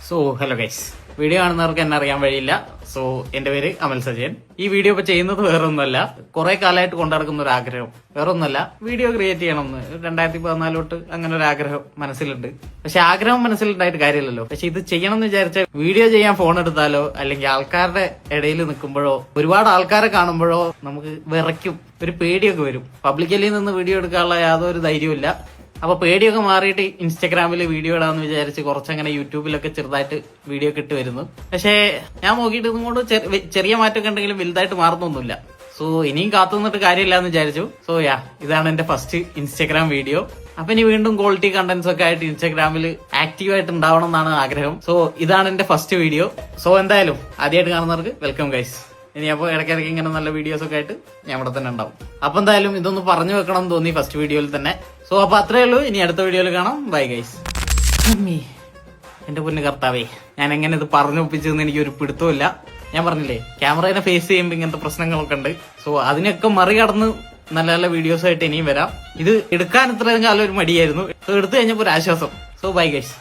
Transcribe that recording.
So hello guys, video കാണുന്നവർക്ക് എന്നെ അറിയാൻ വഴിയില്ല. സോ എന്റെ പേര് അമൽ സജയൻ. ഈ വീഡിയോ ഇപ്പൊ ചെയ്യുന്നത് വേറൊന്നുമല്ല, കുറെ കാലമായിട്ട് കൊണ്ടിറക്കുന്ന ഒരു ആഗ്രഹം. വേറൊന്നുമല്ല, വീഡിയോ ക്രിയേറ്റ് ചെയ്യണമെന്ന് 2014 തൊട്ട് അങ്ങനെ ഒരു ആഗ്രഹം മനസ്സിലുണ്ട്. പക്ഷെ ആഗ്രഹം മനസ്സിലുണ്ടായിട്ട് കാര്യമില്ലല്ലോ. പക്ഷെ ഇത് ചെയ്യണം എന്ന് വിചാരിച്ച വീഡിയോ ചെയ്യാൻ ഫോൺ എടുത്താലോ അല്ലെങ്കിൽ ആൾക്കാരുടെ ഇടയിൽ നിൽക്കുമ്പോഴോ ഒരുപാട് ആൾക്കാരെ കാണുമ്പോഴോ നമുക്ക് വിറയ്ക്കും, ഒരു പേടിയൊക്കെ വരും. പബ്ലിക്കലിൽ നിന്ന് വീഡിയോ എടുക്കാനുള്ള യാതൊരു ധൈര്യവും ഇല്ല. അപ്പൊ പേടിയൊക്കെ മാറിയിട്ട് ഇൻസ്റ്റഗ്രാമിൽ വീഡിയോ ഇടാന്ന് വിചാരിച്ച് കുറച്ചങ്ങനെ യൂട്യൂബിലൊക്കെ ചെറുതായിട്ട് വീഡിയോ ഒക്കെ ഇട്ട് വരുന്നു. പക്ഷേ ഞാൻ നോക്കിയിട്ട് ഇതുകൊണ്ട് ചെറിയ മാറ്റമൊക്കെ ഉണ്ടെങ്കിലും വലുതായിട്ട് മാറുന്നൊന്നുമില്ല. സോ ഇനിയും കാത്തു നിന്നിട്ട് കാര്യമില്ല എന്ന് വിചാരിച്ചു. സോ ഇതാണ് എന്റെ ഫസ്റ്റ് ഇൻസ്റ്റഗ്രാം വീഡിയോ. അപ്പൊ ഇനി വീണ്ടും ക്വാളിറ്റി കണ്ടന്റ്സ് ഒക്കെ ആയിട്ട് ഇൻസ്റ്റഗ്രാമിൽ ആക്റ്റീവ് ആയിട്ട് ഉണ്ടാവണം എന്നാണ് ആഗ്രഹം. സോ ഇതാണ് എന്റെ ഫസ്റ്റ് വീഡിയോ. സോ എന്തായാലും ആദ്യമായിട്ട് കാണുന്നവർക്ക് വെൽക്കം ഗൈസ്. ഇനി അപ്പോൾ ഇടയ്ക്കിടയ്ക്ക് ഇങ്ങനെ നല്ല വീഡിയോസ് ഒക്കെ ആയിട്ട് ഞാൻ ഇവിടെ തന്നെ ഉണ്ടാവും. അപ്പൊ എന്തായാലും ഇതൊന്ന് പറഞ്ഞു വെക്കണം എന്ന് തോന്നി ഫസ്റ്റ് വീഡിയോയിൽ തന്നെ. സോ അപ്പൊ അത്രേ ഉള്ളൂ. ഇനി അടുത്ത വീഡിയോയിൽ കാണാം. Bye guys. എന്റെ പൊന്നു കർത്താവേ, ഞാൻ എങ്ങനെ ഇത് പറഞ്ഞു ഒപ്പിച്ചതെന്ന് എനിക്കൊരു പിടുത്തമില്ല. ഞാൻ പറഞ്ഞില്ലേ, ക്യാമറയെ ഫേസ് ചെയ്യുമ്പോൾ ഇങ്ങനത്തെ പ്രശ്നങ്ങളൊക്കെ ഉണ്ട്. സോ അതിനൊക്കെ മറികടന്ന് നല്ല നല്ല വീഡിയോസ് ആയിട്ട് ഇനിയും വരാം. ഇത് എടുക്കാൻ ഇത്രയും കാലം ഒരു മടിയായിരുന്നു. സോ എടുത്തു കഴിഞ്ഞപ്പോൾ ഒരു ആശ്വാസം. So bye guys.